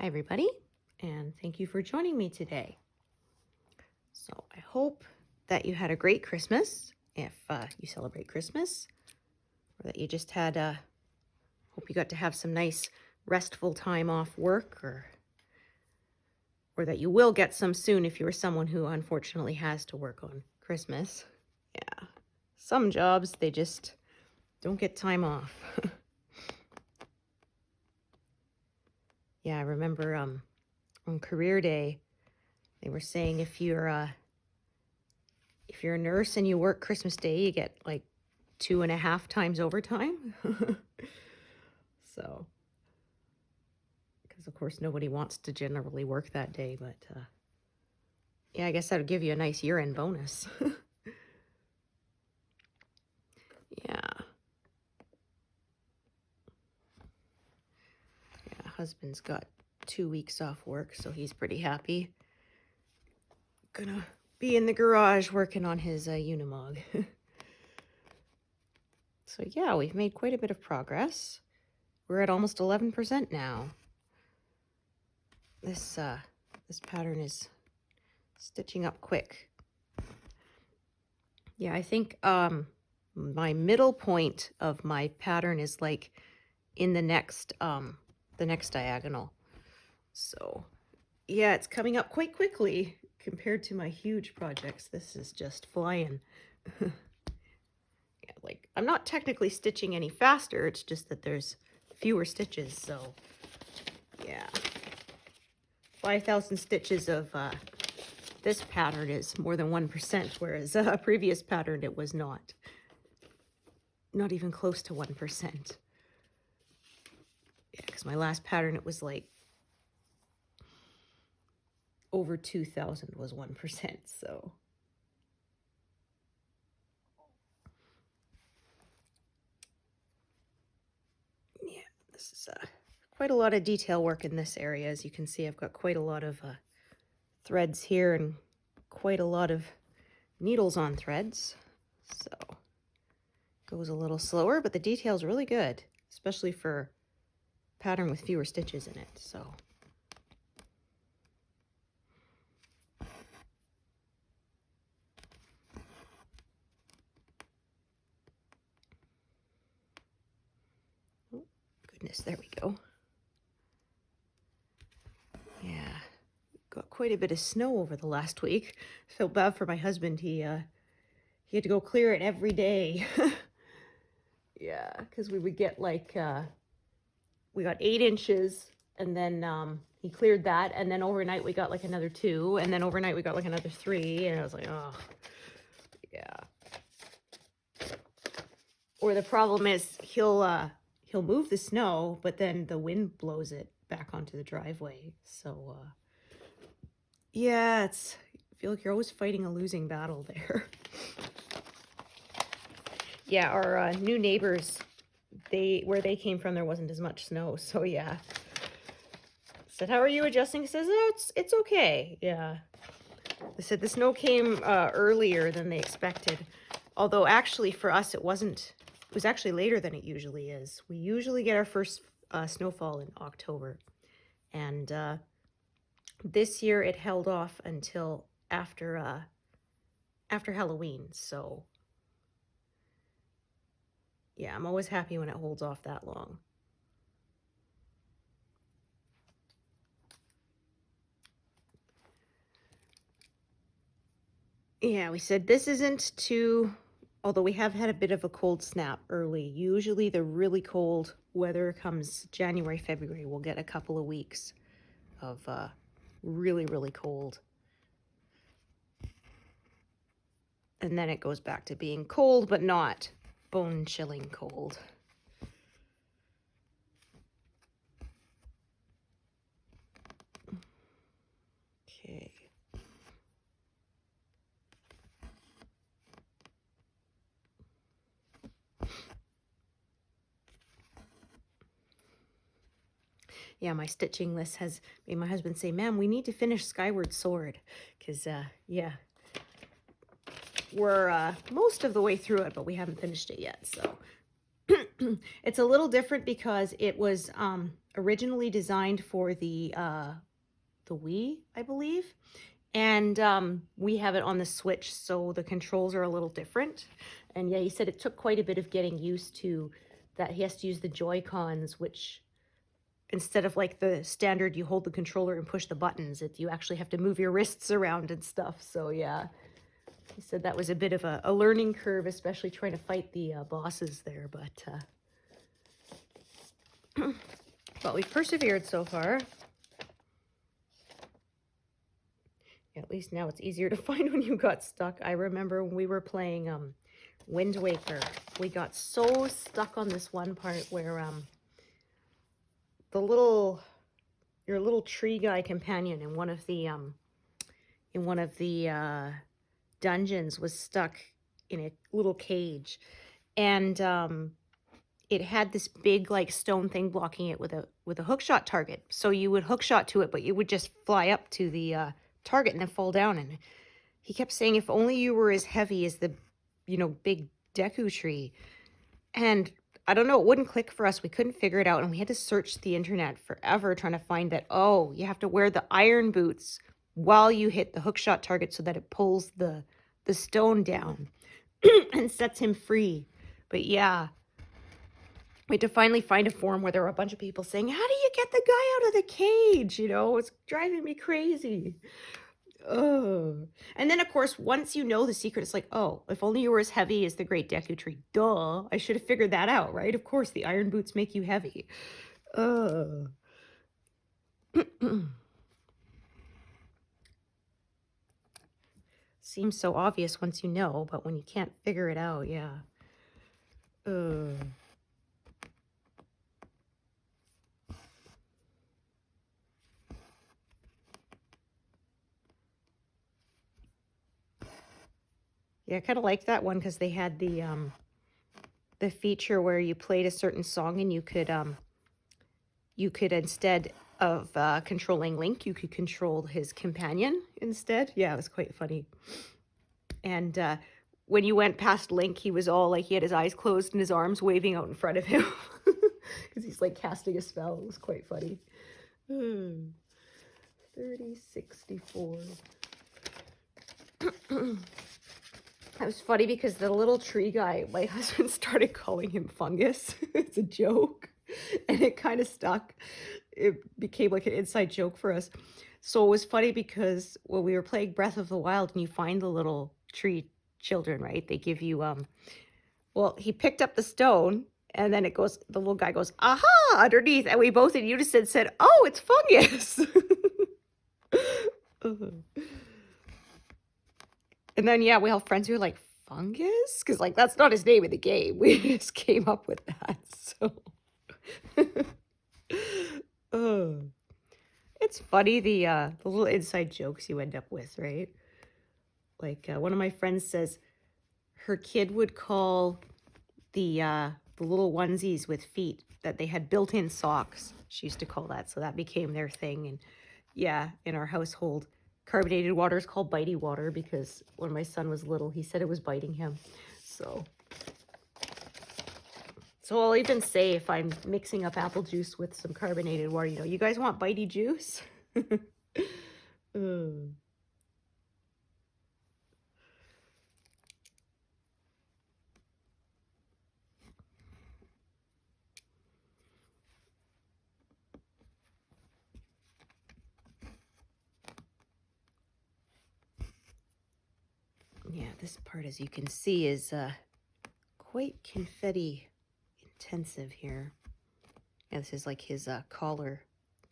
Hi everybody, and thank you for joining me today. So I hope that you had a great Christmas, if you celebrate Christmas, or that you just had, hope you got to have some nice restful time off work, or that you will get some soon if you're someone who unfortunately has to work on Christmas. Yeah, some jobs, they just don't get time off. Yeah, I remember on career day, they were saying if you're a nurse and you work Christmas Day, you get like 2.5 times overtime. So, because of course nobody wants to generally work that day, but yeah, I guess that would give you a nice year-end bonus. Yeah. Yeah, husband's got 2 weeks off work, so he's pretty happy. Gonna be in the garage working on his Unimog. So yeah, we've made quite a bit of progress. We're at almost 11% now. This pattern is stitching up quick. Yeah, I think my middle point of my pattern is like in the next diagonal. So yeah, it's coming up quite quickly compared to my huge projects. This is just flying. Yeah, like I'm not technically stitching any faster, it's just that there's fewer stitches, so yeah. 5,000 stitches of this pattern is more than 1%, whereas a previous pattern it was not even close to 1%. Yeah, because my last pattern it was like over 2,000 was 1%, so. Yeah, this is quite a lot of detail work in this area. As you can see, I've got quite a lot of threads here and quite a lot of needles on threads. So goes a little slower, but the detail's really good, especially for a pattern with fewer stitches in it. So oh, goodness, there we go. Yeah, got quite a bit of snow over the last week. Felt bad for my husband. He had to go clear it every day. Yeah, because we would get like we got 8 inches, and then he cleared that, and then overnight we got like another 2, and then overnight we got like another 3, and I was like, oh, yeah. Or the problem is he'll move the snow, but then the wind blows it back onto the driveway. So yeah, I feel like you're always fighting a losing battle there. Yeah, our new neighbors, where they came from, there wasn't as much snow, so yeah. Said, how are you adjusting? He says, oh, it's okay. Yeah. They said the snow came earlier than they expected. Although actually for us it wasn't. It was actually later than it usually is. We usually get our first snowfall in October. And this year it held off until after Halloween. So yeah, I'm always happy when it holds off that long. Yeah, we said this isn't too, although we have had a bit of a cold snap early. Usually the really cold weather comes January, February. We'll get a couple of weeks of really, really cold. And then it goes back to being cold, but not bone-chilling cold. Okay. Yeah, my stitching list has made my husband say, ma'am, we need to finish Skyward Sword. Because, yeah, we're most of the way through it, but we haven't finished it yet, so. It's a little different because it was originally designed for the Wii, I believe. And we have it on the Switch, so the controls are a little different. And yeah, he said it took quite a bit of getting used to that. He has to use the Joy-Cons, which instead of like the standard, you hold the controller and push the buttons, you actually have to move your wrists around and stuff. So yeah, he said that was a bit of a learning curve, especially trying to fight the bosses there. But we've persevered so far. At least now it's easier to find when you got stuck. I remember when we were playing Wind Waker, we got so stuck on this one part where your little tree guy companion in one of the dungeons was stuck in a little cage, and it had this big like stone thing blocking it with a hookshot target. So you would hookshot to it, but you would just fly up to the target and then fall down. And he kept saying, if only you were as heavy as the, big Deku tree. And I don't know, it wouldn't click for us. We couldn't figure it out. And we had to search the internet forever trying to find that, oh, you have to wear the iron boots while you hit the hookshot target so that it pulls the stone down and sets him free. But yeah, we had to finally find a forum where there were a bunch of people saying, how do you get the guy out of the cage? It's driving me crazy. Oh. And then, of course, once you know the secret, it's like, oh, if only you were as heavy as the great Deku tree. Duh. I should have figured that out, right? Of course, the iron boots make you heavy. Seems so obvious once you know, but when you can't figure it out, yeah. Yeah, I kind of like that one because they had the feature where you played a certain song and you could instead of controlling Link, you could control his companion instead. Yeah, it was quite funny. And when you went past Link, he was all like, he had his eyes closed and his arms waving out in front of him because he's like casting a spell. It was quite funny. 3064. That was funny because the little tree guy, my husband started calling him Fungus. It's a joke. And it kind of stuck. It became like an inside joke for us. So it was funny because when we were playing Breath of the Wild and you find the little tree children, right? They give you, well, he picked up the stone and then it goes, the little guy goes, aha, underneath. And we both in unison said, oh, it's Fungus. And then, yeah, we have friends who are like, Fungus? Because, like, that's not his name in the game. We just came up with that, so. It's funny, the little inside jokes you end up with, right? Like, one of my friends says her kid would call the little onesies with feet that they had built-in socks. She used to call that, so that became their thing. And, yeah, in our household, carbonated water is called bitey water because when my son was little, he said it was biting him. So I'll even say if I'm mixing up apple juice with some carbonated water, you guys want bitey juice? Yeah, this part, as you can see, is quite confetti intensive here. Yeah, this is like his collar,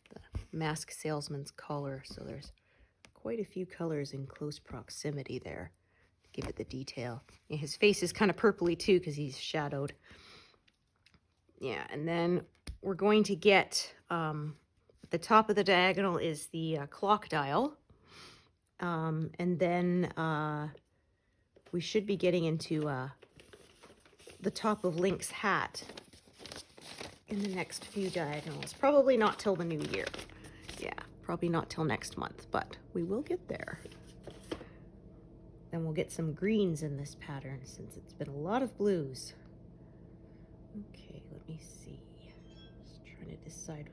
the mask salesman's collar. So there's quite a few colors in close proximity there to give it the detail. Yeah, his face is kind of purpley too because he's shadowed. Yeah, and then we're going to get the top of the diagonal is the clock dial. And then we should be getting into the top of Link's hat in the next few diagonals. Probably not till the new year. Yeah, probably not till next month, but we will get there. Then we'll get some greens in this pattern since it's been a lot of blues. Okay, let me see. Just trying to decide.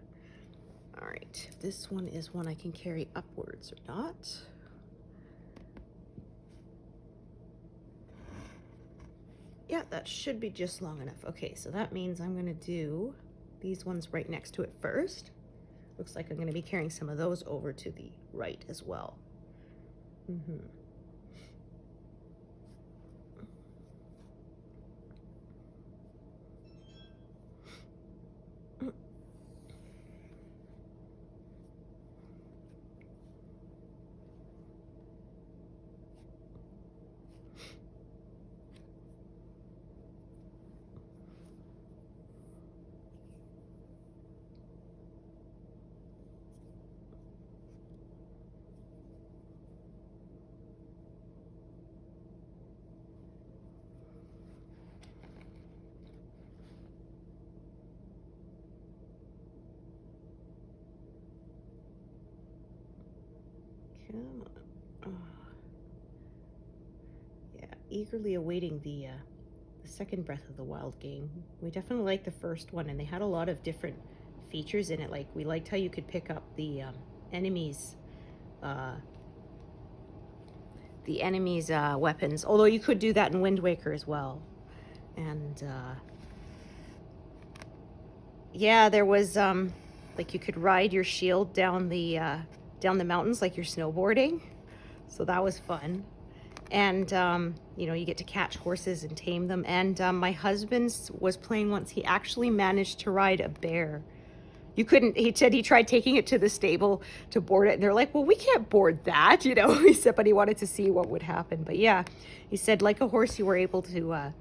All right, if this one is one I can carry upwards or not. Yeah, that should be just long enough. Okay, so that means I'm gonna do these ones right next to it first. Looks like I'm gonna be carrying some of those over to the right as well. Come on. Oh. Yeah, eagerly awaiting the second Breath of the Wild game. We definitely liked the first one, and they had a lot of different features in it. Like, we liked how you could pick up the enemies' weapons, although you could do that in Wind Waker as well. And yeah, there was like, you could ride your shield down the mountains like you're snowboarding, so that was fun. And you know, you get to catch horses and tame them. And my husband was playing once. He actually managed to ride a bear. You couldn't, he said he tried taking it to the stable to board it, and they're like, well, we can't board that, you know. He said, but he wanted to see what would happen. But yeah, he said, like a horse, you were able to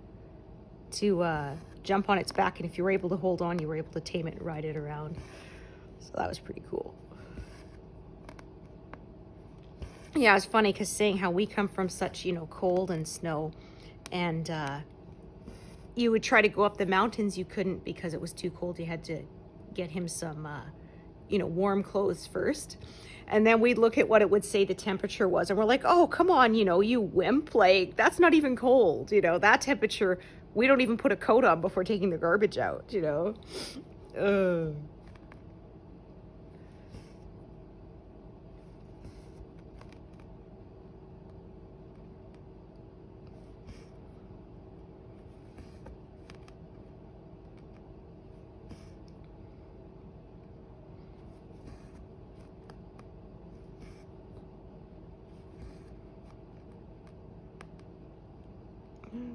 jump on its back, and if you were able to hold on, you were able to tame it and ride it around. So that was pretty cool. Yeah, it's funny because saying how we come from such, you know, cold and snow, and you would try to go up the mountains, you couldn't because it was too cold. You had to get him some, you know, warm clothes first. And then we'd look at what it would say the temperature was, and we're like, oh, come on, you know, you wimp, like, that's not even cold, you know, that temperature, we don't even put a coat on before taking the garbage out, you know.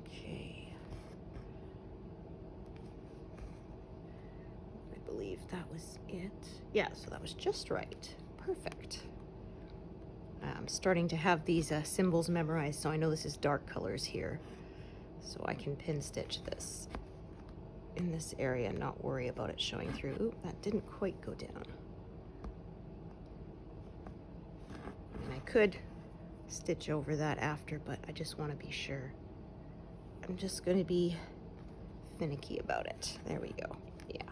Okay. I believe that was it. Yeah, so that was just right. Perfect. I'm starting to have these symbols memorized, so I know this is dark colors here. So I can pin stitch this in this area and not worry about it showing through. Ooh, that didn't quite go down. And I could stitch over that after, but I just want to be sure. I'm just going to be finicky about it. There we go. Yeah.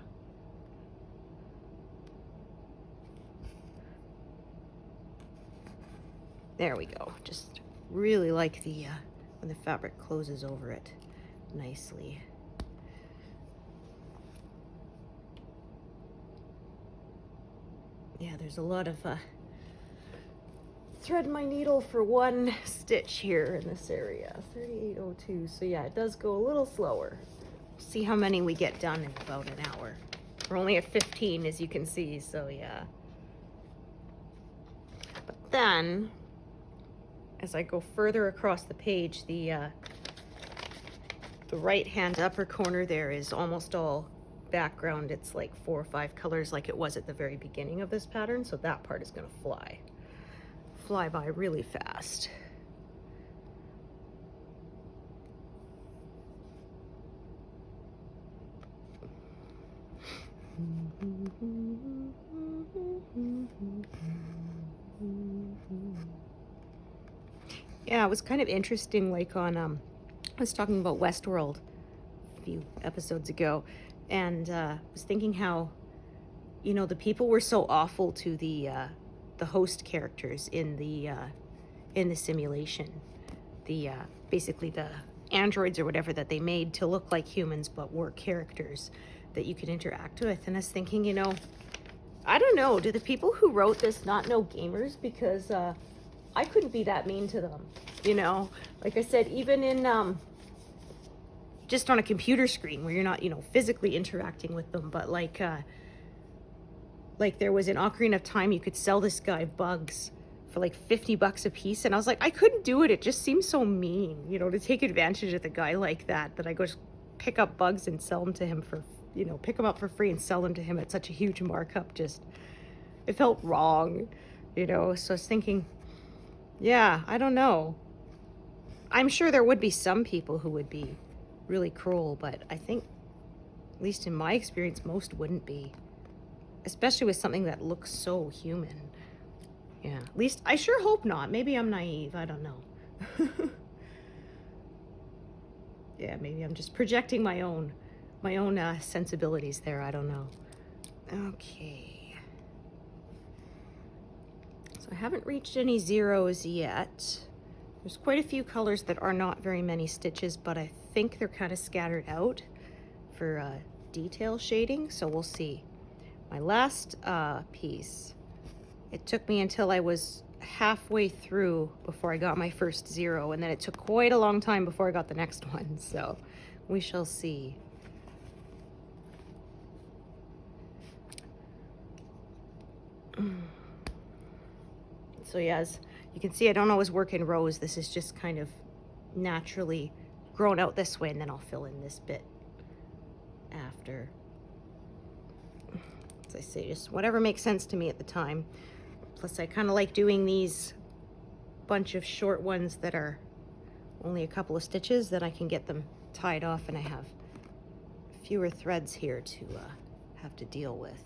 There we go. Just really like the when the fabric closes over it nicely. Yeah, there's a lot of thread my needle for one stitch here in this area. 3802. So yeah, it does go a little slower. See how many we get done in about an hour. We're only at 15, as you can see, so yeah. But then, as I go further across the page, the right-hand upper corner there is almost all background. It's like 4 or 5 colors like it was at the very beginning of this pattern, so that part is going to fly by really fast. Yeah, it was kind of interesting, like on I was talking about Westworld a few episodes ago, and was thinking how, you know, the people were so awful to the host characters in the simulation. The basically androids or whatever that they made to look like humans but were characters that you could interact with. And I was thinking, you know, I don't know, do the people who wrote this not know gamers? Because I couldn't be that mean to them, you know? Like I said, even in just on a computer screen where you're not, you know, physically interacting with them, but like there was an Ocarina of Time, you could sell this guy bugs for like $50 a piece, and I was like, I couldn't do it. It just seems so mean, you know, to take advantage of the guy like that I go just pick up bugs and sell them to him for, you know, pick them up for free and sell them to him at such a huge markup. Just, it felt wrong, you know? So I was thinking, yeah, I don't know. I'm sure there would be some people who would be really cruel, but I think, at least in my experience, most wouldn't be. Especially with something that looks so human. Yeah, at least I sure hope not. Maybe I'm naive, I don't know. Yeah, maybe I'm just projecting my own sensibilities there, I don't know. Okay. So I haven't reached any zeros yet. There's quite a few colors that are not very many stitches, but I think they're kind of scattered out for detail shading, so we'll see. My last piece, it took me until I was halfway through before I got my first zero, and then it took quite a long time before I got the next one, so we shall see. So yeah, as you can see, I don't always work in rows. This is just kind of naturally grown out this way, and then I'll fill in this bit after. As I say, just whatever makes sense to me at the time. Plus, I kind of like doing these bunch of short ones that are only a couple of stitches, that I can get them tied off, and I have fewer threads here to have to deal with.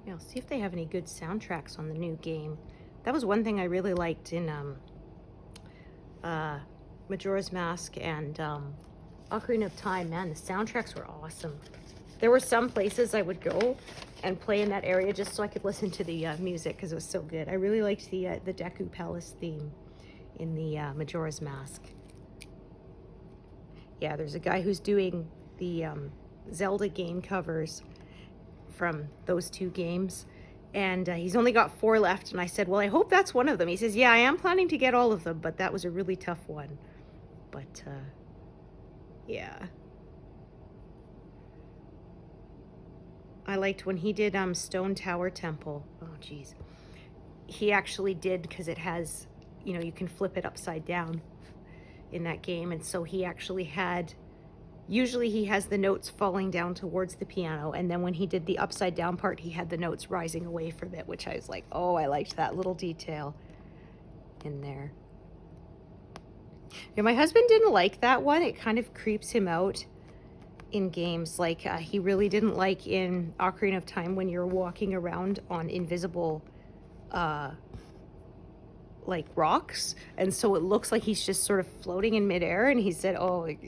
I'll see if they have any good soundtracks on the new game. That was one thing I really liked in Majora's Mask and Ocarina of Time. Man, the soundtracks were awesome. There were some places I would go and play in that area just so I could listen to the music, because it was so good. I really liked the Deku Palace theme in the Majora's Mask. Yeah, there's a guy who's doing the Zelda game covers from those two games, and he's only got 4 left, and I said, well, I hope that's one of them. He says, yeah, I am planning to get all of them, but that was a really tough one. But yeah, I liked when he did Stone Tower Temple. Oh geez, he actually did, because it has, you know, you can flip it upside down in that game, and so he actually had, usually he has the notes falling down towards the piano, and then when he did the upside down part, he had the notes rising away from it, which I was like, oh, I liked that little detail in there. Yeah, my husband didn't like that one. It kind of creeps him out in games. Like he really didn't like in Ocarina of Time when you're walking around on invisible like rocks, and so it looks like he's just sort of floating in midair, and he said, oh, it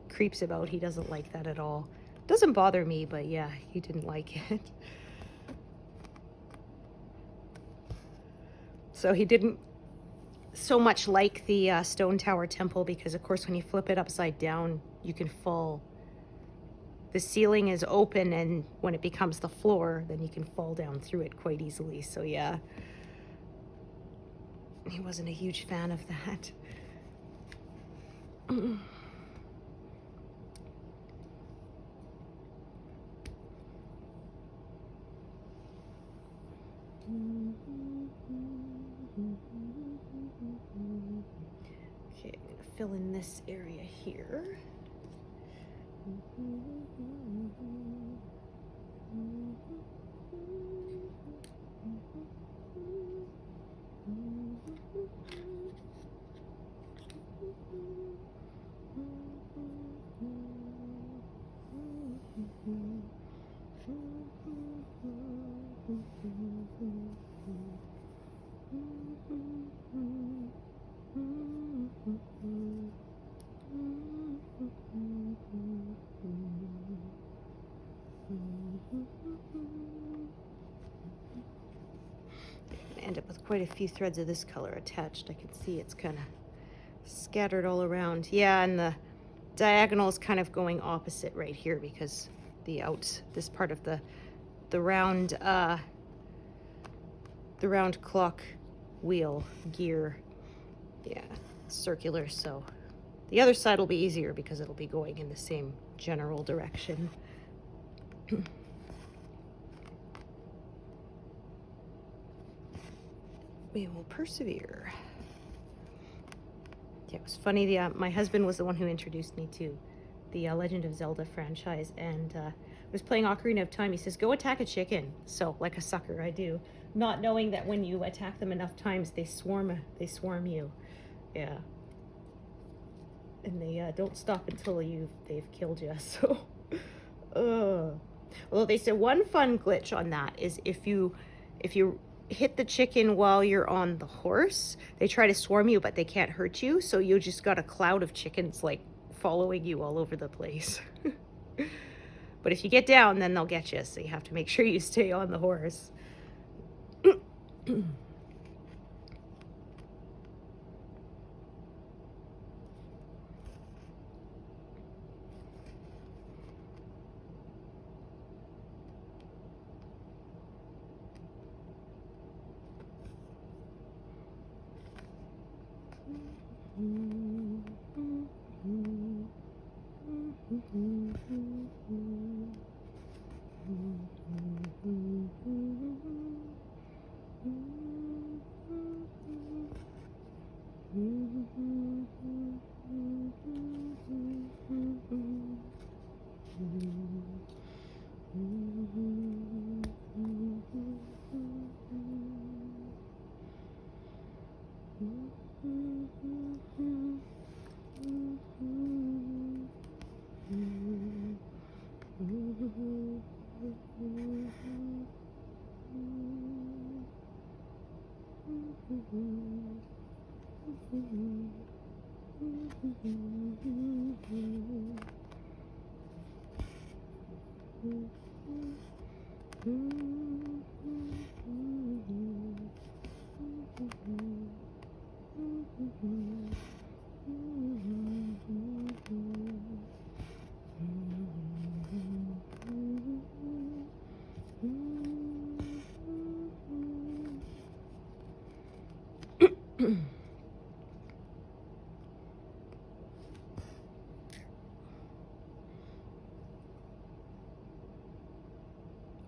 creeps him out. He doesn't like that at all. Doesn't bother me, but yeah, he didn't like it. So he didn't so much like the Stone Tower Temple, because of course when you flip it upside down, you can fall. The ceiling is open, and when it becomes the floor, then you can fall down through it quite easily. So yeah, he wasn't a huge fan of that. Okay, I'm gonna fill in this area here. End up with quite a few threads of this color attached. I can see it's kind of scattered all around. Yeah, and the diagonal is kind of going opposite right here because this part of the round clock wheel gear, yeah, circular. So the other side will be easier because it'll be going in the same general direction. We will persevere. Yeah, it was funny. My husband was the one who introduced me to the Legend of Zelda franchise, and was playing Ocarina of Time. He says, "Go attack a chicken." So, like a sucker, I do, not knowing that when you attack them enough times, they swarm you. Yeah, and they don't stop until they've killed you. So, although they said one fun glitch on that is if you hit the chicken while you're on the horse, they try to swarm you, but they can't hurt you. So you just got a cloud of chickens like following you all over the place. But if you get down, then they'll get you. So you have to make sure you stay on the horse.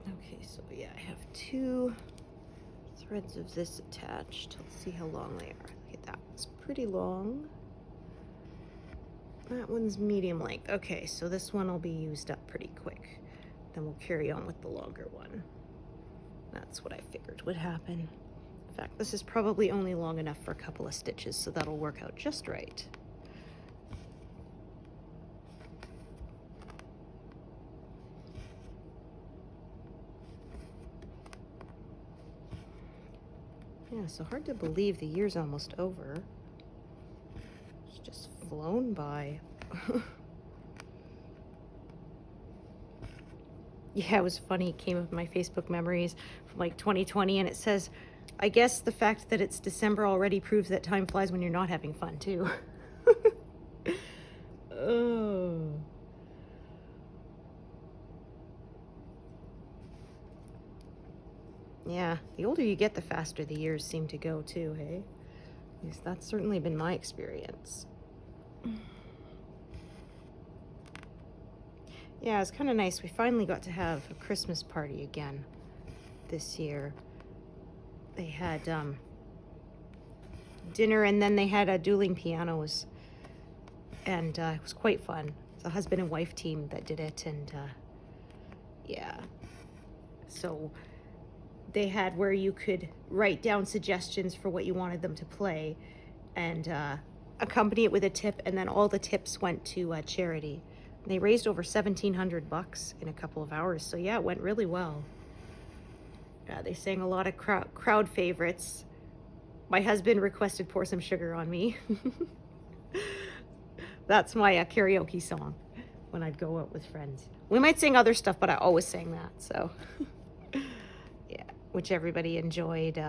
Okay, so yeah, I have 2 threads of this attached. Let's see how long they are. Look at that, it's pretty long. That one's medium length. Okay, so this one will be used up pretty quick. Then we'll carry on with the longer one. That's what I figured would happen. In fact, this is probably only long enough for a couple of stitches, so that'll work out just right. Yeah, so hard to believe the year's almost over. It's just flown by. Yeah, it was funny. It came up in my Facebook memories from like 2020, and it says, I guess the fact that it's December already proves that time flies when you're not having fun, too. Oh. Yeah, the older you get, the faster the years seem to go, too, hey? At least that's certainly been my experience. Yeah, it's kind of nice. We finally got to have a Christmas party again this year. They had dinner, and then they had dueling pianos, and it was quite fun. It's a husband and wife team that did it, and yeah. So they had where you could write down suggestions for what you wanted them to play, and accompany it with a tip, and then all the tips went to charity. They raised over $1,700 in a couple of hours, so yeah, it went really well. They sang a lot of crowd favorites. My husband requested Pour Some Sugar on Me. That's my karaoke song when I'd go out with friends. We might sing other stuff, but I always sang that, so. Yeah, which everybody enjoyed.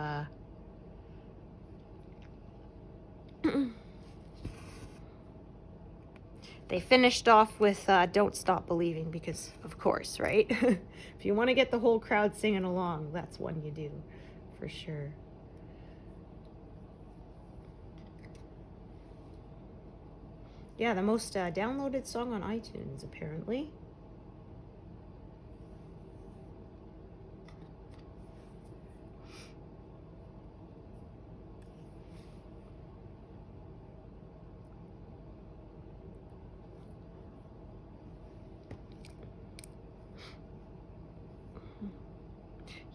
They finished off with Don't Stop Believing because, of course, right? If you want to get the whole crowd singing along, that's one you do, for sure. Yeah, the most downloaded song on iTunes, apparently.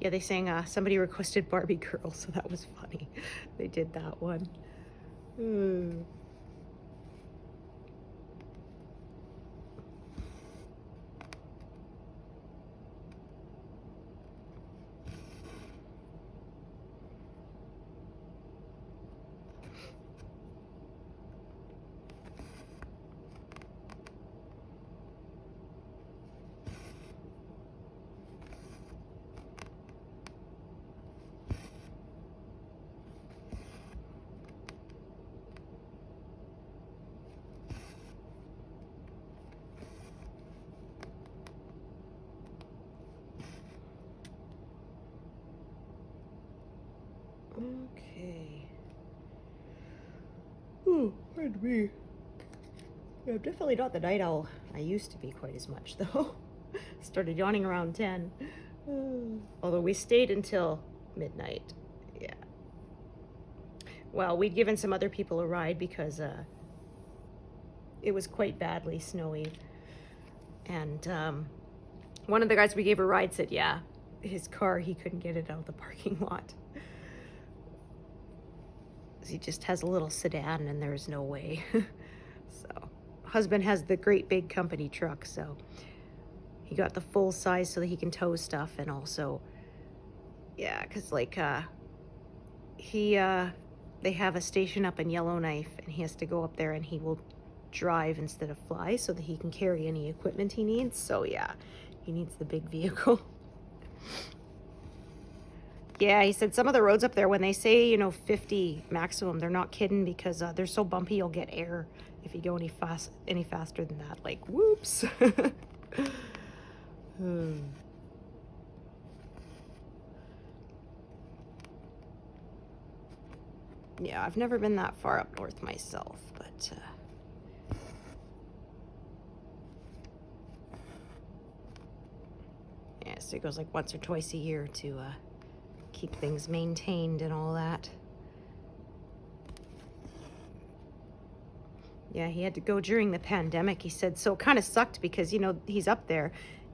Yeah, they sang, somebody requested Barbie Girl, so that was funny. They did that one. Okay. Oh, pardon me. Yeah, I'm definitely not the night owl I used to be quite as much, though. Started yawning around 10. Although we stayed until midnight. Yeah. Well, we'd given some other people a ride because it was quite badly snowy. And one of the guys we gave a ride said, yeah, his car, he couldn't get it out of the parking lot. He just has a little sedan and there's no way. So, husband has the great big company truck, so he got the full size so that he can tow stuff, and also, yeah, because like they have a station up in Yellowknife, and he has to go up there, and he will drive instead of fly so that he can carry any equipment he needs. So yeah, he needs the big vehicle. Yeah, he said some of the roads up there, when they say, you know, 50 maximum, they're not kidding, because they're so bumpy you'll get air if you go any faster than that. Like, whoops. Yeah, I've never been that far up north myself, but yeah, so he goes like once or twice a year to keep things maintained and all that. Yeah, he had to go during the pandemic, he said, so it kind of sucked because, you know, he's up there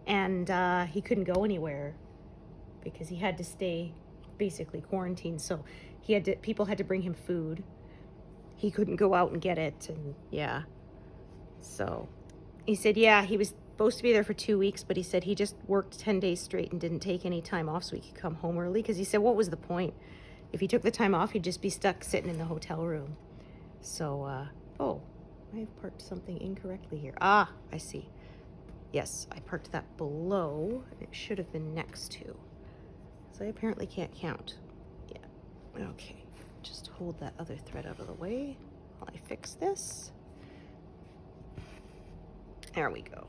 and he couldn't go anywhere because he had to stay basically quarantined. So people had to bring him food. He couldn't go out and get it, and yeah. So he said, yeah, he was supposed to be there for 2 weeks, but he said he just worked 10 days straight and didn't take any time off so he could come home early, because he said, what was the point? If he took the time off, he'd just be stuck sitting in the hotel room. So, oh, I have parked something incorrectly here. Ah, I see. Yes, I parked that below. It should have been next to. So I apparently can't count. Yeah, okay. Just hold that other thread out of the way while I fix this. There we go.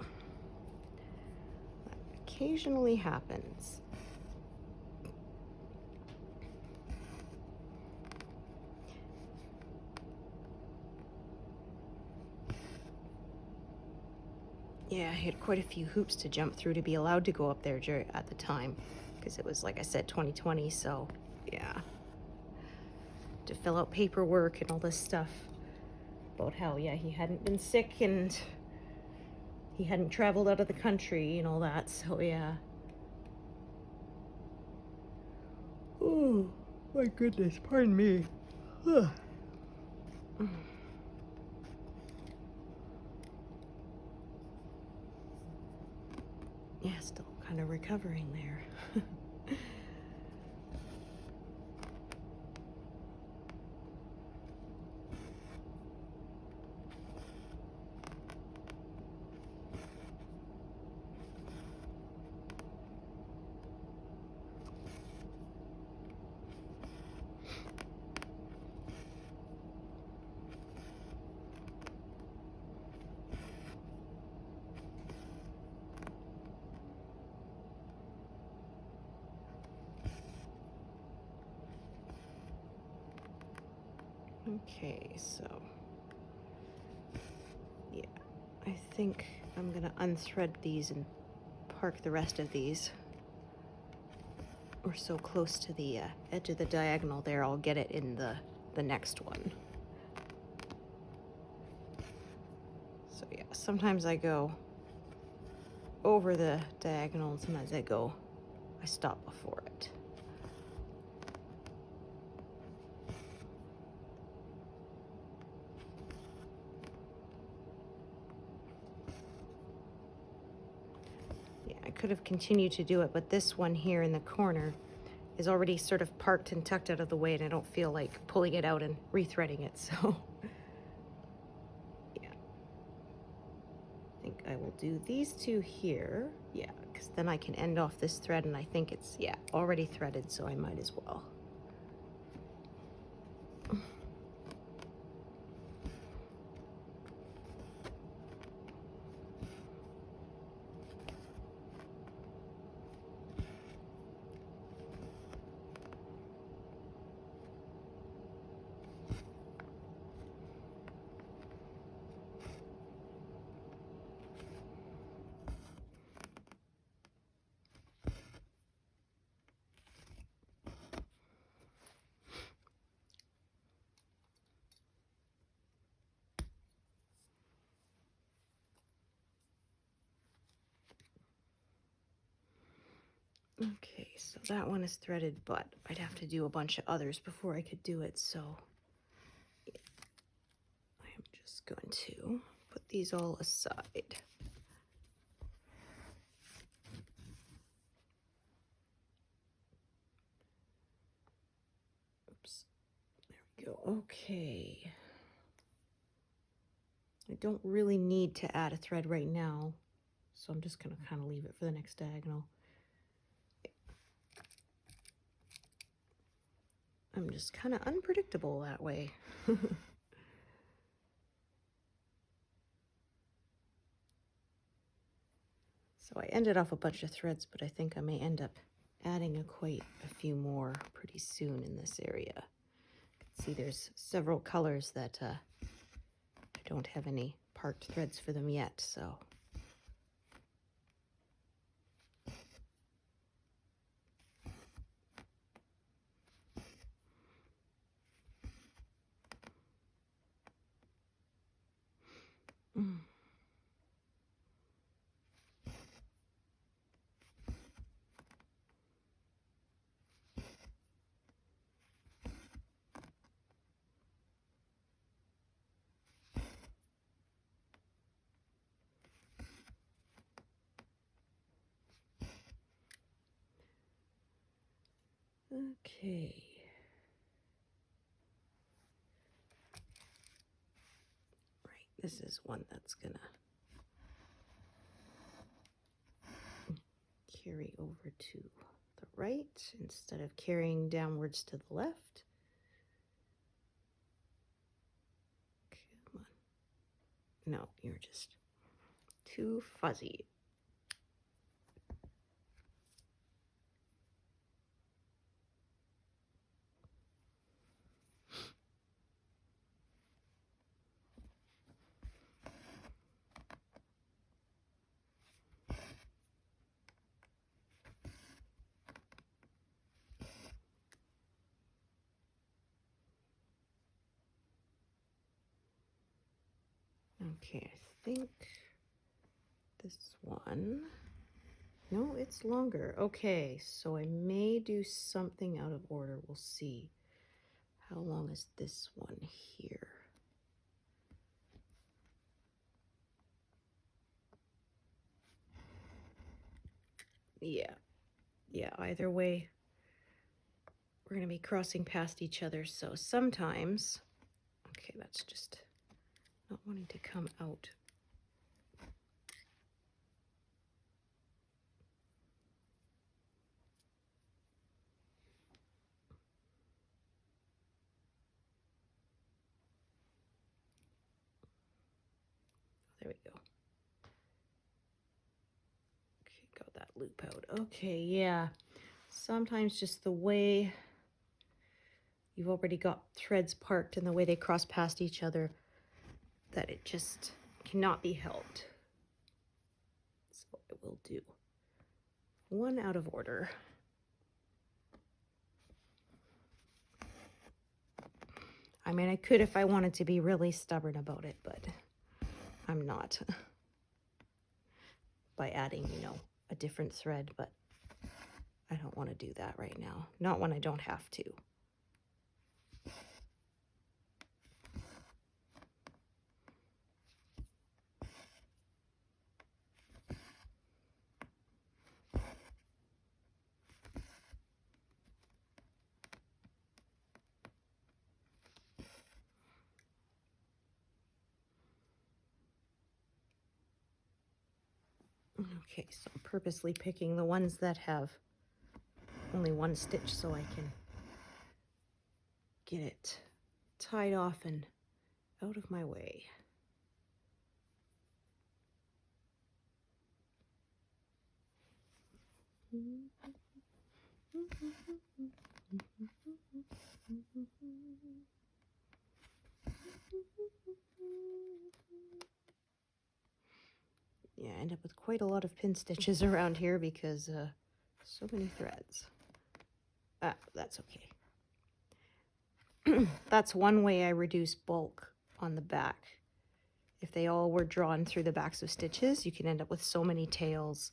That occasionally happens. Yeah, I had quite a few hoops to jump through to be allowed to go up there at the time, because it was, like I said, 2020, so yeah. To fill out paperwork and all this stuff about how, yeah, he hadn't been sick and he hadn't traveled out of the country and all that, so yeah. Oh, my goodness, pardon me. Yeah, still kind of recovering there. Okay, so yeah, I think I'm gonna unthread these and park the rest of these. We're so close to the edge of the diagonal there, I'll get it in the next one. So yeah, sometimes I go over the diagonal and sometimes I stop before it. Yeah, I could have continued to do it, but this one here in the corner is already sort of parked and tucked out of the way, and I don't feel like pulling it out and rethreading it, so yeah. I think I will do these two here, yeah, because then I can end off this thread, and I think it's, yeah, already threaded, so I might as well. Okay, so that one is threaded, but I'd have to do a bunch of others before I could do it, so I am just going to put these all aside. Oops, there we go. Okay. I don't really need to add a thread right now, so I'm just gonna kind of leave it for the next diagonal. I'm just kind of unpredictable that way. So I ended off a bunch of threads, but I think I may end up adding quite a few more pretty soon in this area. You can see there's several colors that I don't have any parked threads for them yet, so. Okay. Right, this is one that's gonna carry over to the right instead of carrying downwards to the left. Come on. No, you're just too fuzzy. Okay, I think this one, no, it's longer. Okay, so I may do something out of order. We'll see. How long is this one here? Yeah, either way, we're gonna be crossing past each other, so sometimes, okay, that's just not wanting to come out. There we go. Okay, got that loop out. Okay, yeah. Sometimes just the way you've already got threads parked in the way they cross past each other that it just cannot be helped. So I will do one out of order. I mean, I could if I wanted to be really stubborn about it, but I'm not. By adding, you know, a different thread, but I don't want to do that right now. Not when I don't have to. Okay, so I'm purposely picking the ones that have only one stitch so I can get it tied off and out of my way. Yeah, I end up with quite a lot of pin stitches around here because so many threads. That's okay. That's one way I reduce bulk on the back. If they all were drawn through the backs of stitches, you can end up with so many tails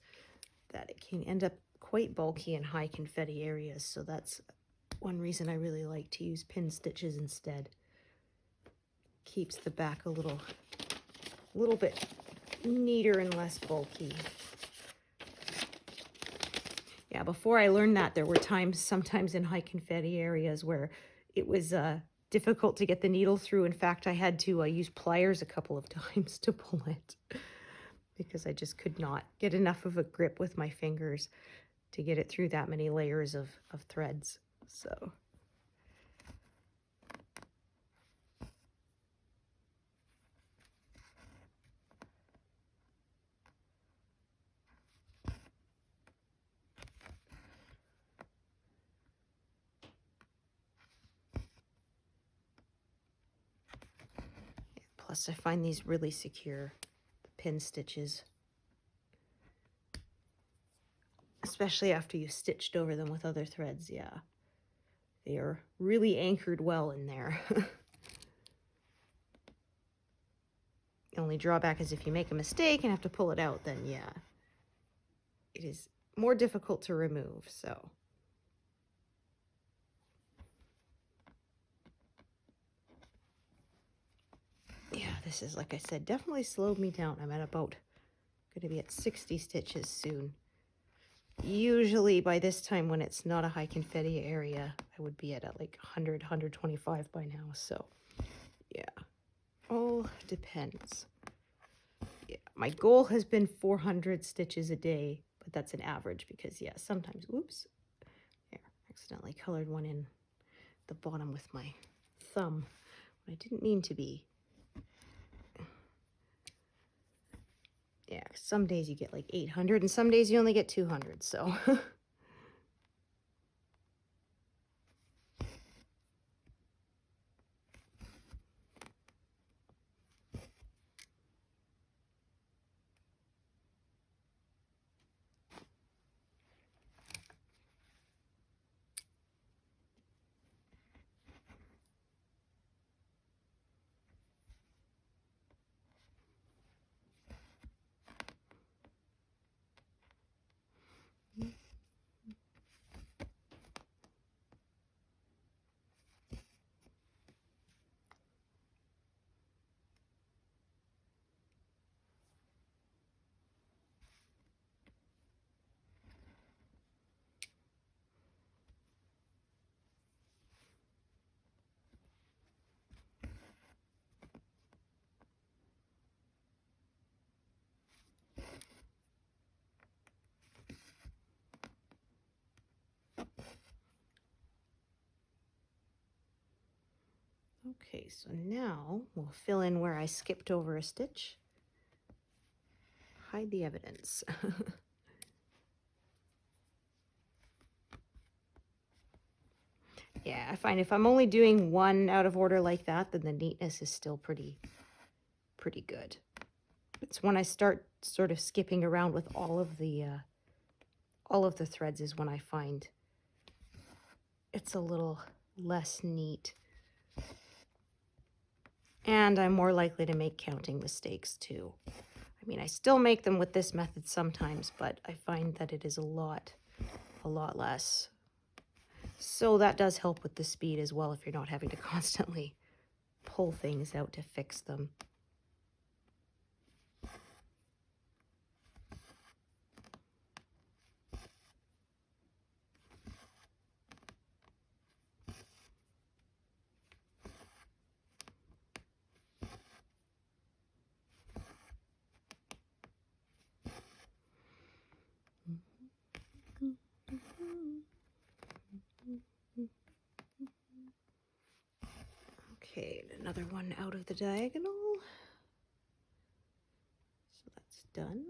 that it can end up quite bulky in high confetti areas. So that's one reason I really like to use pin stitches instead. Keeps the back a little bit neater and less bulky. Yeah, before I learned that, there were sometimes in high confetti areas where it was difficult to get the needle through. In fact, I had to use pliers a couple of times to pull it because I just could not get enough of a grip with my fingers to get it through that many layers of threads. So plus I find these really secure, the pin stitches. Especially after you've stitched over them with other threads, yeah. They are really anchored well in there. The only drawback is if you make a mistake and have to pull it out, then yeah, it is more difficult to remove, so. Yeah, this is, like I said, definitely slowed me down. I'm at about, going to be at 60 stitches soon. Usually by this time when it's not a high confetti area, I would be at like 100, 125 by now, so yeah, all depends. Yeah, my goal has been 400 stitches a day, but that's an average because yeah, sometimes, oops, there, accidentally colored one in the bottom with my thumb. I didn't mean to be. Yeah, some days you get like 800 and some days you only get 200, so. Okay, so now we'll fill in where I skipped over a stitch. Hide the evidence. Yeah, I find if I'm only doing one out of order like that, then the neatness is still pretty good. It's when I start sort of skipping around with all of the threads is when I find it's a little less neat. And I'm more likely to make counting mistakes too. I mean, I still make them with this method sometimes, but I find that it is a lot less. So that does help with the speed as well if you're not having to constantly pull things out to fix them. Okay, another one out of the diagonal. So that's done.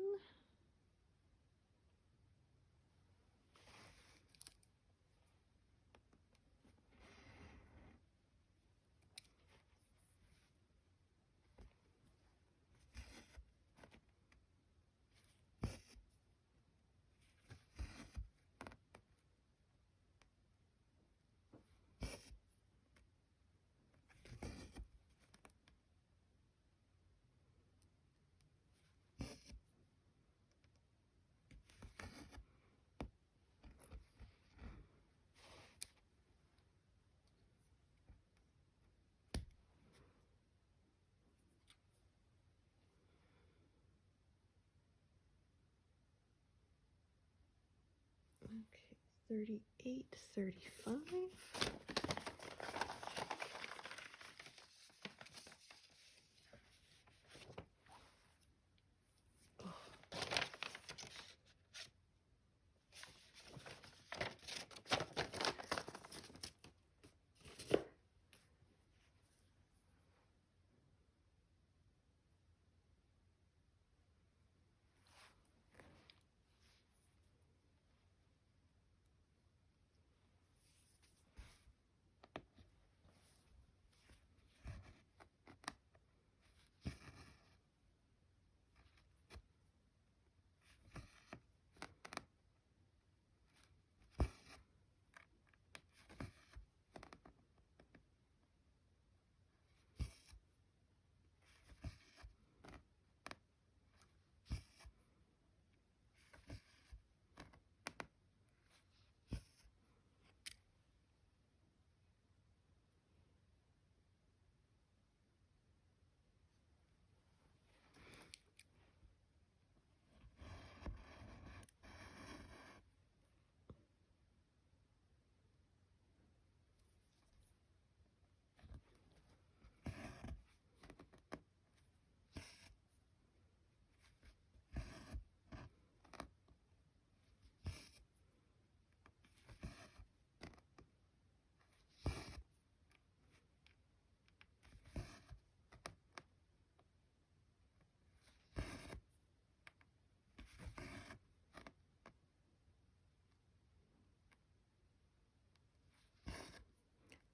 Okay, 38, 35.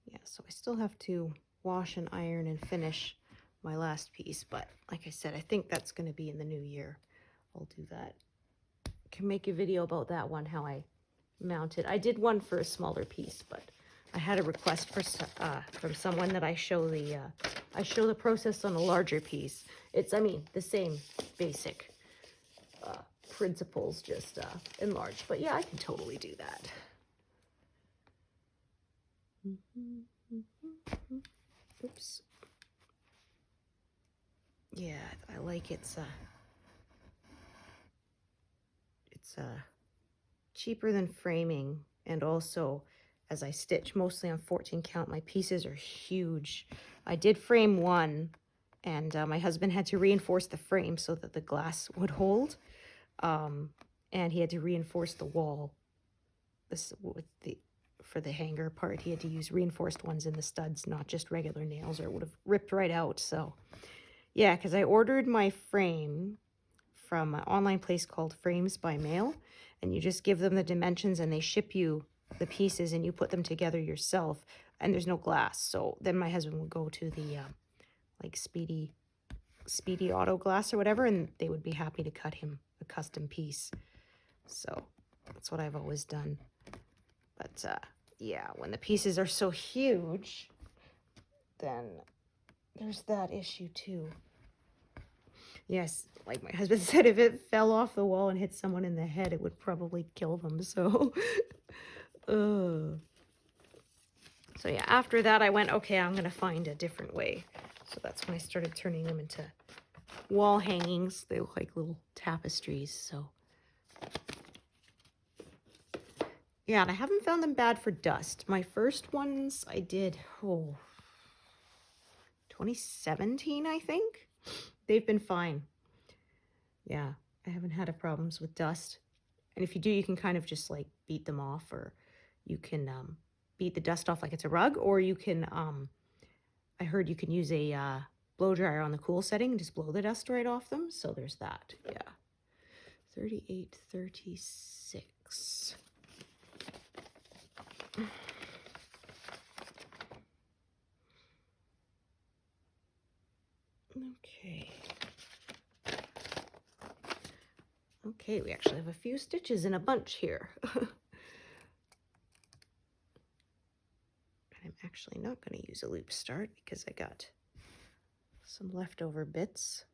Yeah, so I still have to wash and iron and finish my last piece, but like I said, I think that's going to be in the new year. I'll do that. I can make a video about that one, how I mount it. I did one for a smaller piece, but I had a request for from someone that I show the process on a larger piece. It's, I mean, the same basic principles, just enlarged. But yeah, I can totally do that. Oops. Yeah, I like it's cheaper than framing, and also as I stitch mostly on 14 count, my pieces are huge. I did frame one, and my husband had to reinforce the frame so that the glass would hold, and he had to reinforce the wall. This with for the hanger part, he had to use reinforced ones in the studs, not just regular nails, or it would have ripped right out. So yeah, because I ordered my frame from an online place called Frames by Mail, and you just give them the dimensions and they ship you the pieces and you put them together yourself, and there's no glass. So then my husband would go to the like Speedy Auto Glass or whatever, and they would be happy to cut him a custom piece. So that's what I've always done. But yeah, when the pieces are so huge, then there's that issue too. Yes, like my husband said, if it fell off the wall and hit someone in the head, it would probably kill them. So, so yeah, after that, I went, okay, I'm going to find a different way. So that's when I started turning them into wall hangings. They look like little tapestries. So, yeah, and I haven't found them bad for dust. My first ones I did, 2017, I think. They've been fine. Yeah, I haven't had problems with dust. And if you do, you can kind of just like beat them off, or you can beat the dust off like it's a rug, or you can, I heard you can use a blow dryer on the cool setting and just blow the dust right off them. So there's that. Yeah. 3836. Okay. Okay, we actually have a few stitches in a bunch here. I'm actually not going to use a loop start because I got some leftover bits.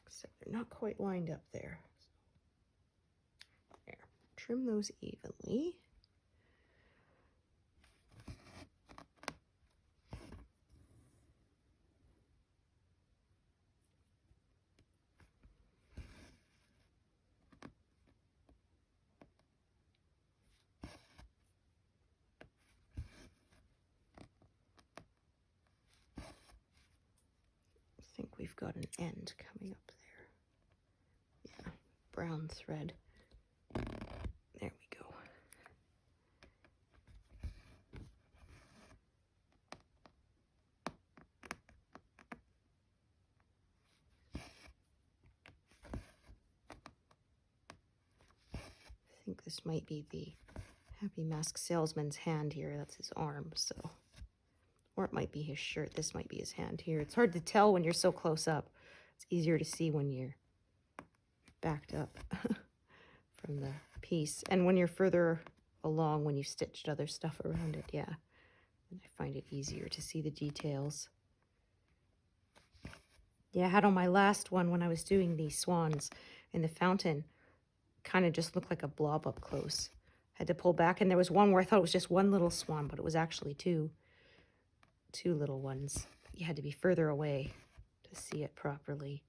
Except they're not quite lined up there. There, trim those evenly. I think we've got an end coming up there. Yeah, brown thread. There we go. I think this might be the Happy Mask salesman's hand here. That's his arm, so. Or it might be his shirt. This might be his hand here. It's hard to tell when you're so close up. It's easier to see when you're backed up from the piece. And when you're further along, when you've stitched other stuff around it, yeah. And I find it easier to see the details. Yeah, I had on my last one when I was doing these swans in the fountain, kind of just looked like a blob up close. Had to pull back, and there was one where I thought it was just one little swan, but it was actually two little ones. You had to be further away to see it properly.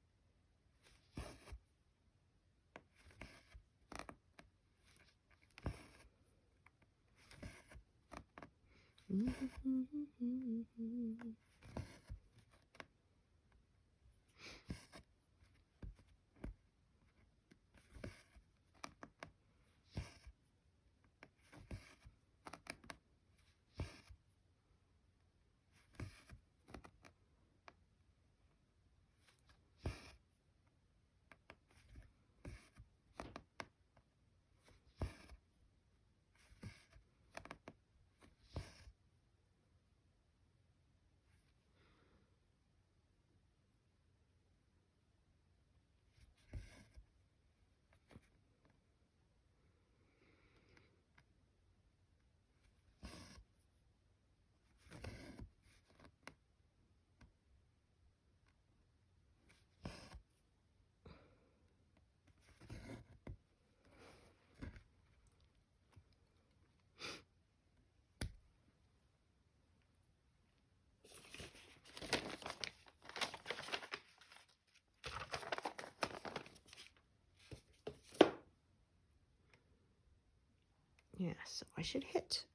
Yeah, so I should hit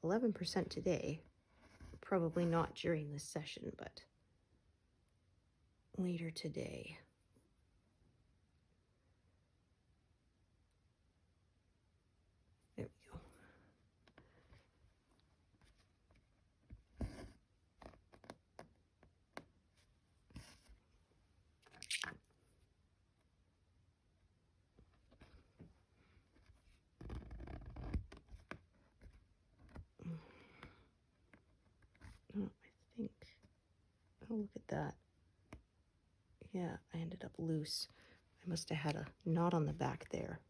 11% today. Probably not during this session, but later today. There we go. Oh, look at that. Yeah, I ended up loose. I must have had a knot on the back there.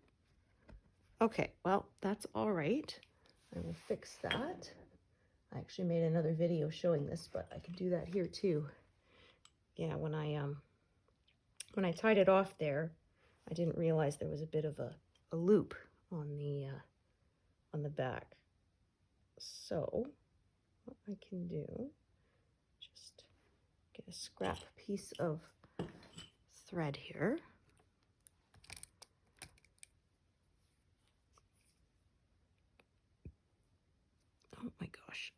Okay, well, that's all right. I will fix that. I actually made another video showing this, but I could do that here too. Yeah, when I tied it off there, I didn't realize there was a bit of a loop on the back. So what I can do, just get a scrap piece of thread here. Oh my gosh.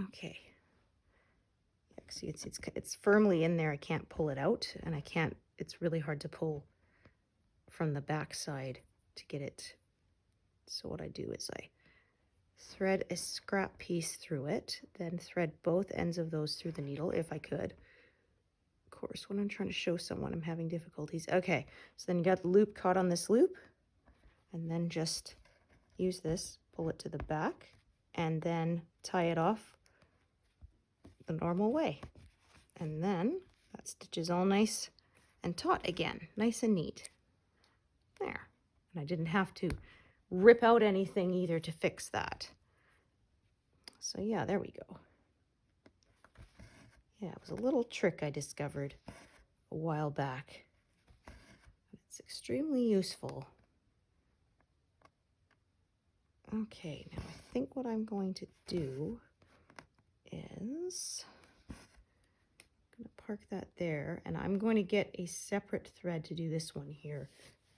Okay. Yeah, see, it's firmly in there. I can't pull it out, and I can't. It's really hard to pull from the back side to get it. So what I do is I thread a scrap piece through it, then thread both ends of those through the needle if I could. Of course, when I'm trying to show someone, I'm having difficulties. Okay, so then you got the loop caught on this loop, and then just use this, pull it to the back, and then tie it off the normal way. And then that stitch is all nice and taut again, nice and neat. There. And I didn't have to rip out anything either to fix that. So yeah, there we go. Yeah, it was a little trick I discovered a while back. It's extremely useful. Okay, now I think what I'm going to do is I'm going to park that there, and I'm going to get a separate thread to do this one here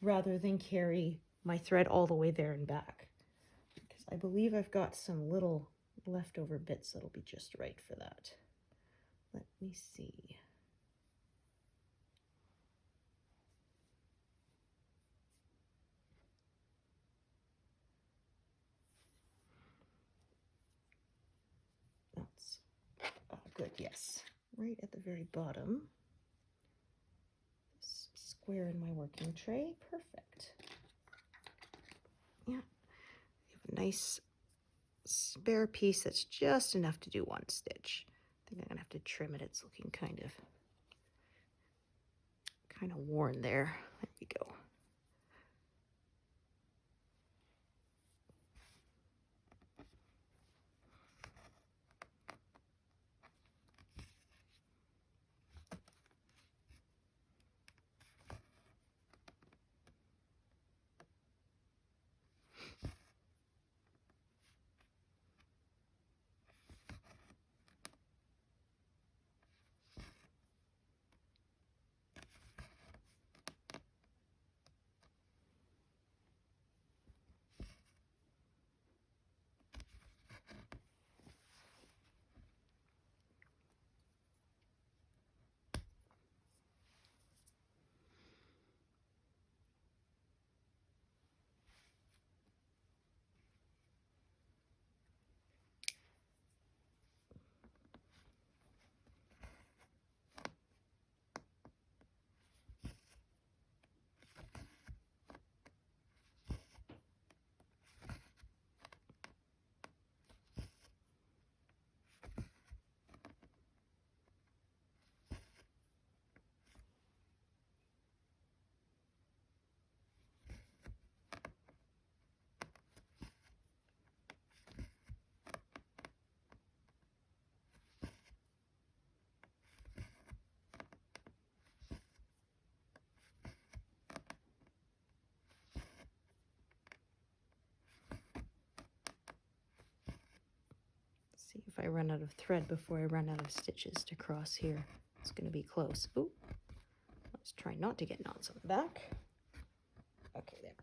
rather than carry my thread all the way there and back, because I believe I've got some little leftover bits that'll be just right for that. Let me see. That's good, yes. Right at the very bottom. This square in my working tray, perfect. Yeah, we have a nice spare piece that's just enough to do one stitch. I think I'm gonna have to trim it. It's looking kind of worn there. There we go. See if I run out of thread before I run out of stitches to cross here. It's going to be close. Ooh, let's try not to get knots on the back. Okay, there.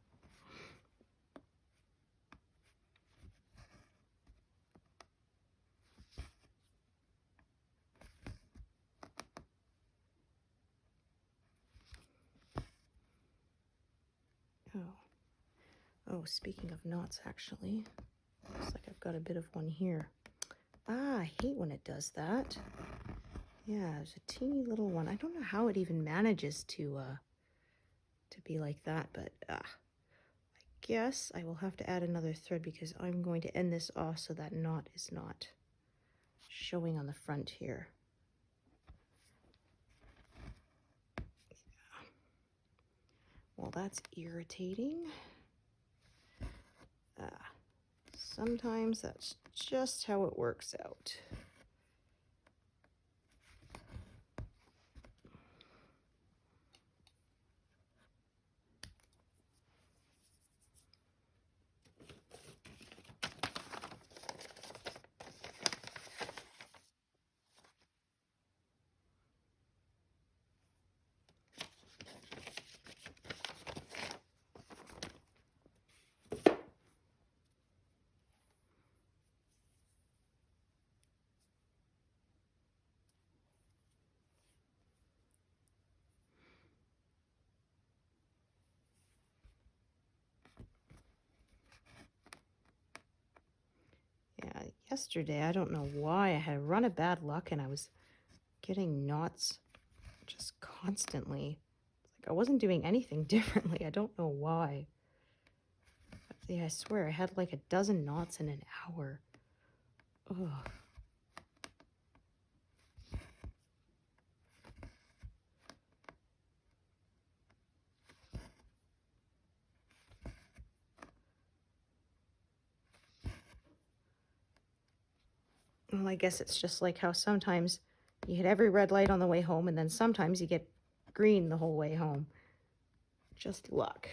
Oh, speaking of knots, actually, looks like I've got a bit of one here. Ah, I hate when it does that. Yeah, there's a teeny little one. I don't know how it even manages to be like that, but I guess I will have to add another thread because I'm going to end this off so that knot is not showing on the front here. Well, that's irritating. Sometimes that's just how it works out. Yeah, yesterday, I don't know why, I had a run of bad luck and I was getting knots just constantly. Like I wasn't doing anything differently. I don't know why. But yeah, I swear, I had like a dozen knots in an hour. Ugh. Well, I guess it's just like how sometimes you hit every red light on the way home, and then sometimes you get green the whole way home. Just luck.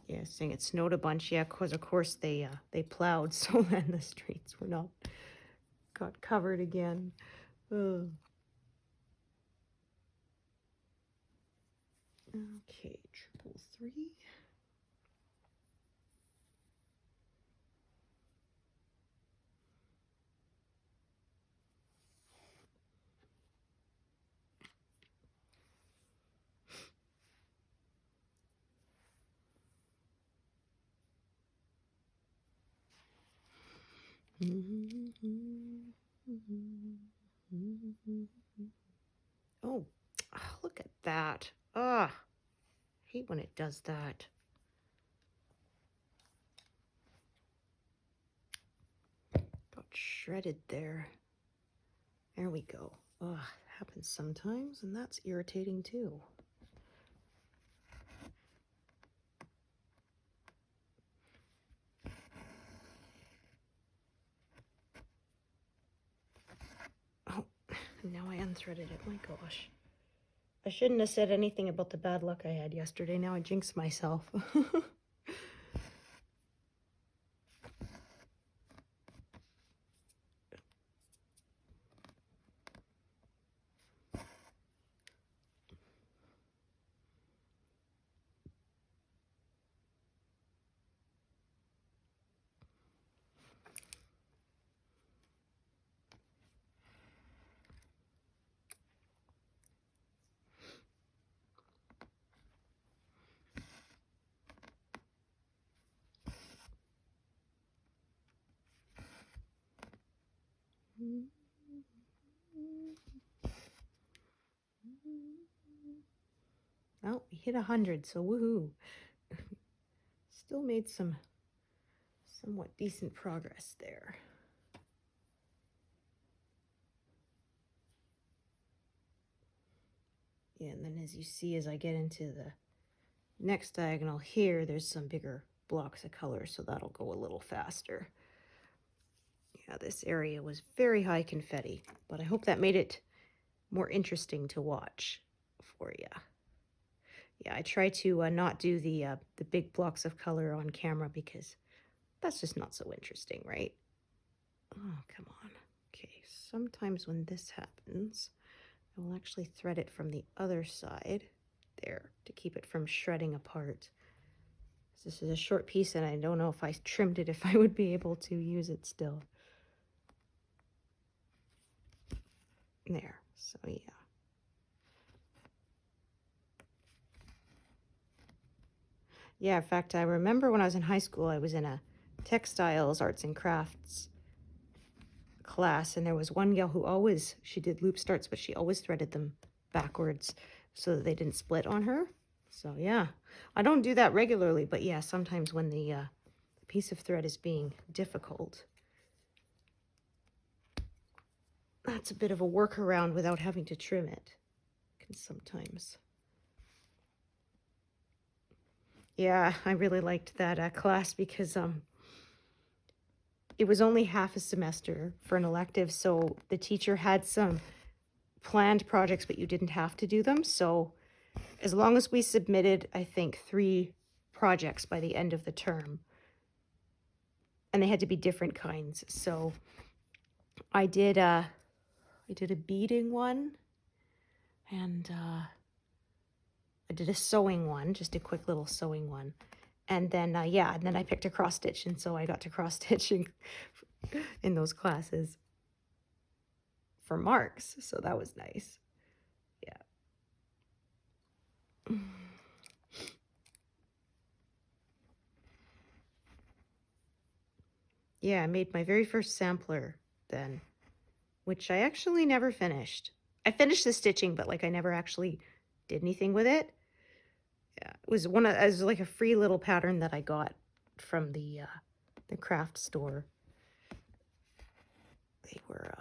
Yeah, saying it snowed a bunch. Yeah, because of course they plowed, so then the streets were not got covered again. Ugh. Okay, 333. Oh, look at that. Ah, hate when it does that. Got shredded there. There we go. Ugh, happens sometimes, and that's irritating too. Oh, now I unthreaded it. My gosh. I shouldn't have said anything about the bad luck I had yesterday. Now I jinxed myself. Oh, we hit 100, so woohoo. Still made some somewhat decent progress there. Yeah, and then as you see, as I get into the next diagonal here, there's some bigger blocks of color, so that'll go a little faster. Yeah, this area was very high confetti, but I hope that made it more interesting to watch for you. Yeah, I try to not do the big blocks of color on camera because that's just not so interesting, right? Oh, come on. Okay, sometimes when this happens, I will actually thread it from the other side there to keep it from shredding apart. This is a short piece and I don't know if I trimmed it, if I would be able to use it still. There, so yeah. Yeah, in fact, I remember when I was in high school, I was in a textiles, arts and crafts class, and there was one gal who always, she did loop starts, but she always threaded them backwards so that they didn't split on her. So yeah, I don't do that regularly, but yeah, sometimes when the piece of thread is being difficult, that's a bit of a workaround without having to trim it. Can sometimes. Yeah, I really liked that class because it was only half a semester for an elective, so the teacher had some planned projects, but you didn't have to do them. So as long as we submitted, I think, 3 projects by the end of the term, and they had to be different kinds. So I did a beading one, and I did a sewing one, just a quick little sewing one. And then, yeah, and then I picked a cross stitch, and so I got to cross stitching in those classes for marks. So that was nice. Yeah. Yeah, I made my very first sampler then, which I actually never finished. I finished the stitching, but like I never actually did anything with it. Yeah, it was like a free little pattern that I got from the craft store. They were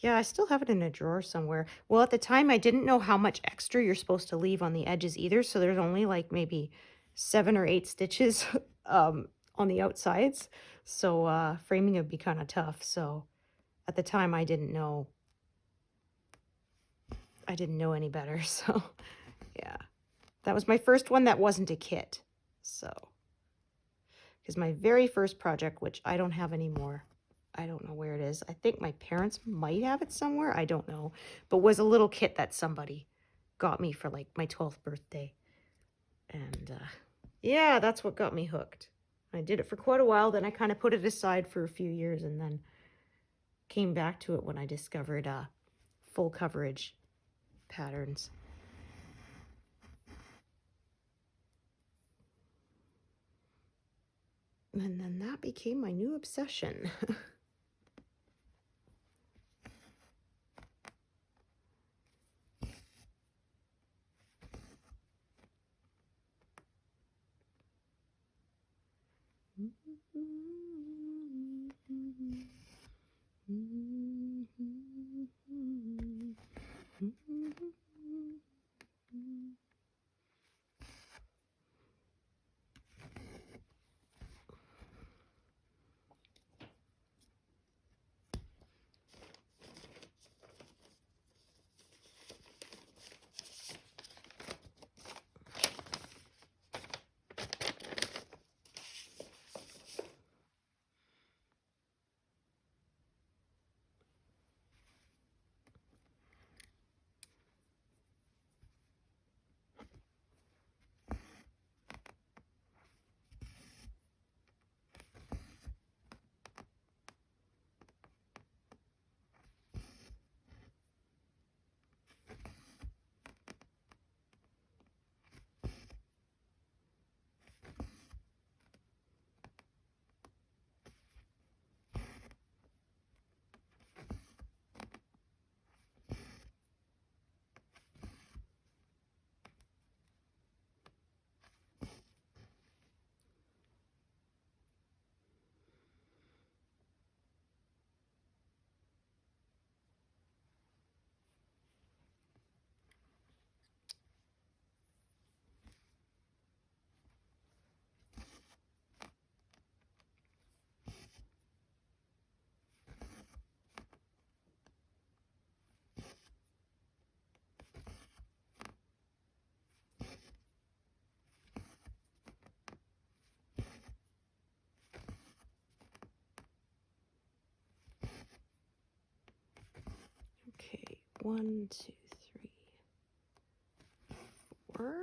yeah, I still have it in a drawer somewhere. Well, at the time I didn't know how much extra you're supposed to leave on the edges either, so there's only like maybe 7 or 8 stitches on the outsides. So framing would be kind of tough. So at the time I didn't know any better. So yeah, that was my first one that wasn't a kit. So because my very first project, which I don't have anymore, I don't know where it is. I think my parents might have it somewhere. I don't know. But was a little kit that somebody got me for like my 12th birthday. And yeah, that's what got me hooked. I did it for quite a while. Then I kind of put it aside for a few years and then came back to it when I discovered full coverage patterns. And then that became my new obsession. Okay, 1, 2, 3, 4.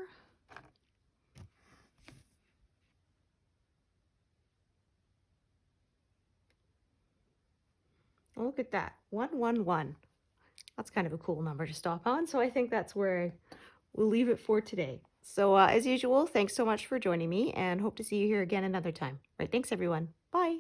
Oh, look at that, 111. That's kind of a cool number to stop on, so I think that's where we'll leave it for today. So as usual, thanks so much for joining me and hope to see you here again another time. Right, thanks everyone. Bye.